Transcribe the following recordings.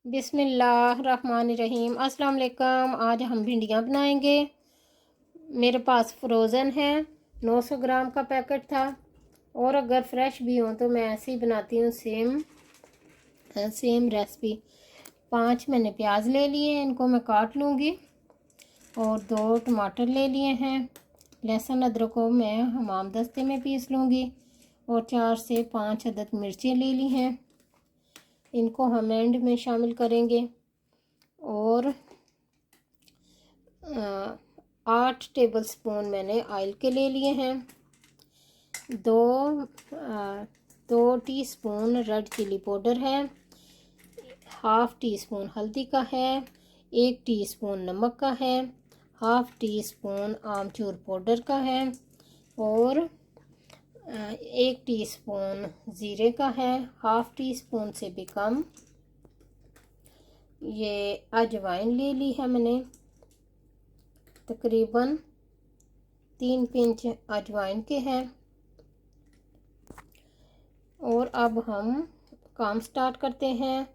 बिस्मिल्लाहिर्रहमानिर्रहीम। अस्सलाम वालेकुम। आज हम भिंडियाँ बनाएंगे। मेरे पास फ्रोज़न है, 900 ग्राम का पैकेट था। और अगर फ्रेश भी हो तो मैं ऐसे ही बनाती हूँ, सेम रेसिपी। 5 मैंने प्याज ले लिए, इनको मैं काट लूँगी। और 2 टमाटर ले लिए हैं। लहसुन अदरक को मैं हमाम दस्ते में पीस लूँगी। और 4 से 5 अदद मिर्चें ले ली हैं, इनको हम एंड में शामिल करेंगे। और 8 टेबल स्पून मैंने ऑयल के ले लिए हैं। 2 टीस्पून रेड चिली पाउडर है। हाफ़ टी स्पून हल्दी का है। 1 टीस्पून नमक का है। हाफ़ टी स्पून आमचूर पाउडर का है। और 1 टीस्पून ज़ीरे का है। हाफ़ टी स्पून से भी कम ये अजवाइन ले ली है मैंने, तकरीबन 3 पिंच अजवाइन के हैं। और अब हम काम स्टार्ट करते हैं।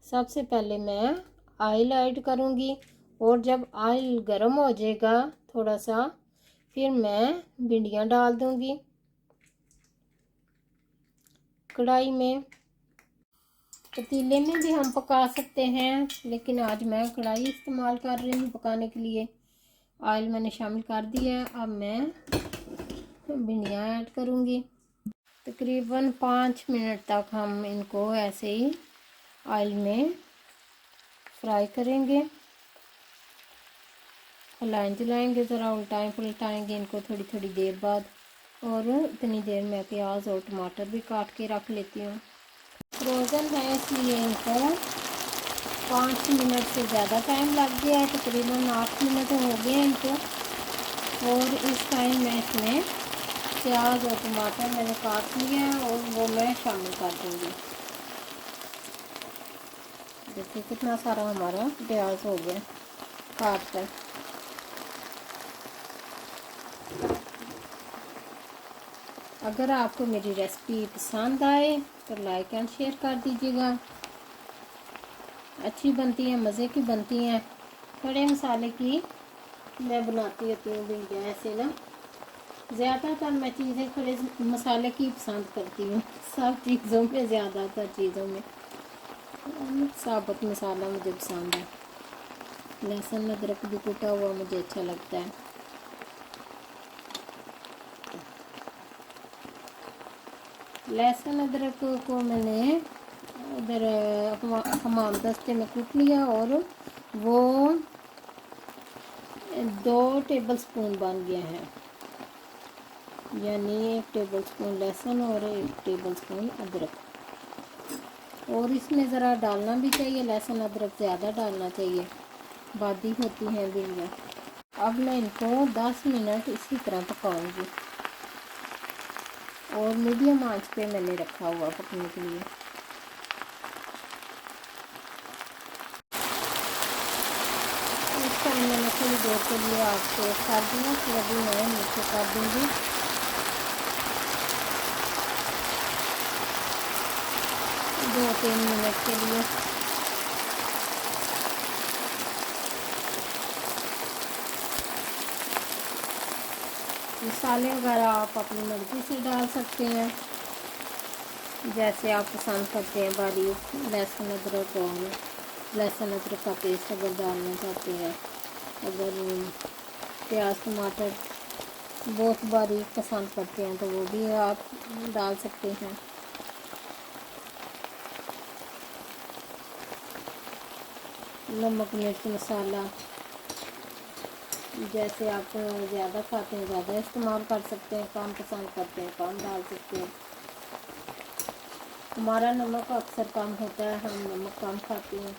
सबसे पहले मैं ऑयल ऐड करूँगी, और जब ऑयल गर्म हो जाएगा थोड़ा सा, फिर मैं भिंडियाँ डाल दूँगी कढ़ाई में। पतीले में भी हम पका सकते हैं, लेकिन आज मैं कढ़ाई इस्तेमाल कर रही हूँ पकाने के लिए। ऑयल मैंने शामिल कर दिया है। अब मैं भिंडियाँ ऐड करूँगी। तकरीबन 5 मिनट तक हम इनको ऐसे ही ऑयल में फ्राई करेंगे। हिलाएं जलाएंगे, ज़रा उल्टाएं पलटाएंगे इनको थोड़ी थोड़ी देर बाद। और इतनी देर में प्याज और टमाटर भी काट के रख लेती हूँ। फ्रोज़न है इसलिए इनको 5 मिनट से ज़्यादा टाइम लग गया है, तकरीबन 8 मिनट हो गए इनको। और इस टाइम मैं इसमें प्याज और टमाटर मैंने काट लिया है, और वो मैं शामिल कर दूँगी। देखिए कितना सारा हमारा प्याज हो गया काट कर। अगर आपको मेरी रेसिपी पसंद आए तो लाइक एंड शेयर कर दीजिएगा। अच्छी बनती है, मज़े की बनती हैं। खड़े मसाले की मैं बनाती होती हूँ भिंडियाँ ऐसे ना। ज़्यादातर मैं चीज़ें खड़े मसाले की पसंद करती हूँ, सब चीज़ों में, ज़्यादातर चीज़ों में साबुत मसाला मुझे पसंद है। लहसुन अदरक भी कुटा हुआ मुझे अच्छा लगता है। लहसुन अदरक को मैंने उधर हमाम दस्ते में कूट लिया, और वो 2 टेबल स्पून बन गया है, यानी 1 टेबल स्पून लहसुन और 1 टेबल स्पून अदरक। और इसमें ज़रा डालना भी चाहिए, लहसुन अदरक ज़्यादा डालना चाहिए, बादी होती हैं भिंडियाँ। अब मैं इनको 10 मिनट इसी तरह पकाऊंगी, और मीडियम आंच पे मैंने रखा हुआ पकने के लिए। इस टाइम मैंने थोड़ी देर के लिए आग को कर दिया, फिर अभी मैं नीचे कर दूँगी। दो 3 मिनट के लिए। मसाले वगैरह आप अपनी मर्ज़ी से डाल सकते हैं, जैसे आप पसंद करते हैं। बारीक लहसुन अदरक और लहसुन अदरक का पेस्ट अगर डालना चाहते हैं, अगर प्याज टमाटर बहुत बारीक पसंद करते हैं तो वो भी आप डाल सकते हैं। नमक मिर्च मसाला जैसे आप ज़्यादा खाते हैं ज़्यादा इस्तेमाल कर सकते हैं, कम पसंद करते हैं कम डाल सकते हैं। हमारा नमक अक्सर कम होता है, हम नमक कम खाते हैं।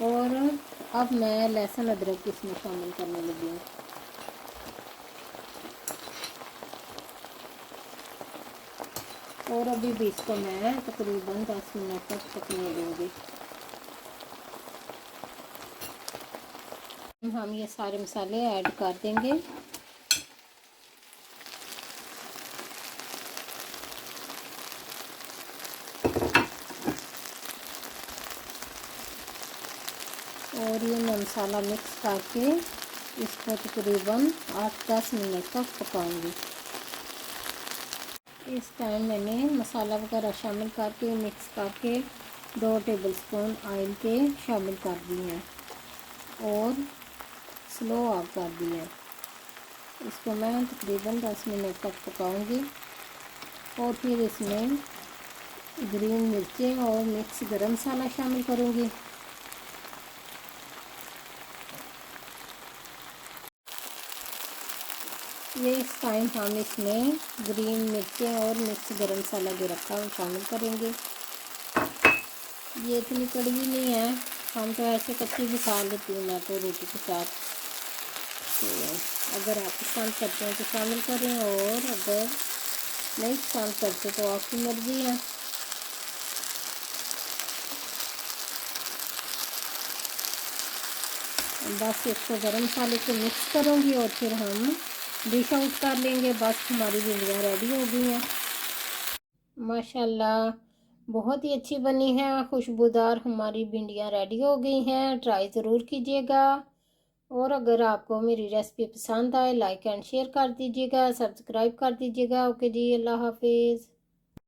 और अब मैं लहसुन अदरक इसमें शामिल करने लगी हूँ। और अभी भी इसको मैं तकरीबन 10 मिनट तक पकने दूँगी। हम ये सारे मसाले ऐड कर देंगे। और ये मैं मसाला मिक्स करके इसको तकरीबन 8-10 मिनट तक पकाऊंगी। इस टाइम मैंने मसाला वगैरह शामिल करके मिक्स करके 2 टेबलस्पून ऑयल के शामिल कर दिए हैं और स्लो ऑफ कर दिए हैं। इसको मैं तकरीबन 10 मिनट तक पकाऊंगी और फिर इसमें ग्रीन मिर्चें और मिक्स गरम मसाला शामिल करूंगी। ये इस टाइम हम इसमें ग्रीन मिर्चें और मिक्स गरम मसाला जो रखा है शामिल करेंगे। ये इतनी कड़वी नहीं है, हम तो ऐसे कच्ची भी खा लेती हूँ मैं तो रोटी के साथ। तो अगर आप पसंद करते हैं तो शामिल करें और अगर नहीं पसंद करते तो आपकी मर्ज़ी है। बस इसको गरम मसाले को मिक्स करूँगी और फिर हम डिश आउट कर लेंगे। बस हमारी भिंडियाँ रेडी हो गई हैं। माशाल्लाह बहुत ही अच्छी बनी है, खुशबूदार हमारी भिंडियाँ रेडी हो गई हैं। ट्राई ज़रूर कीजिएगा और अगर आपको मेरी रेसिपी पसंद आए लाइक एंड शेयर कर दीजिएगा, सब्सक्राइब कर दीजिएगा। ओके जी, अल्लाह हाफिज़।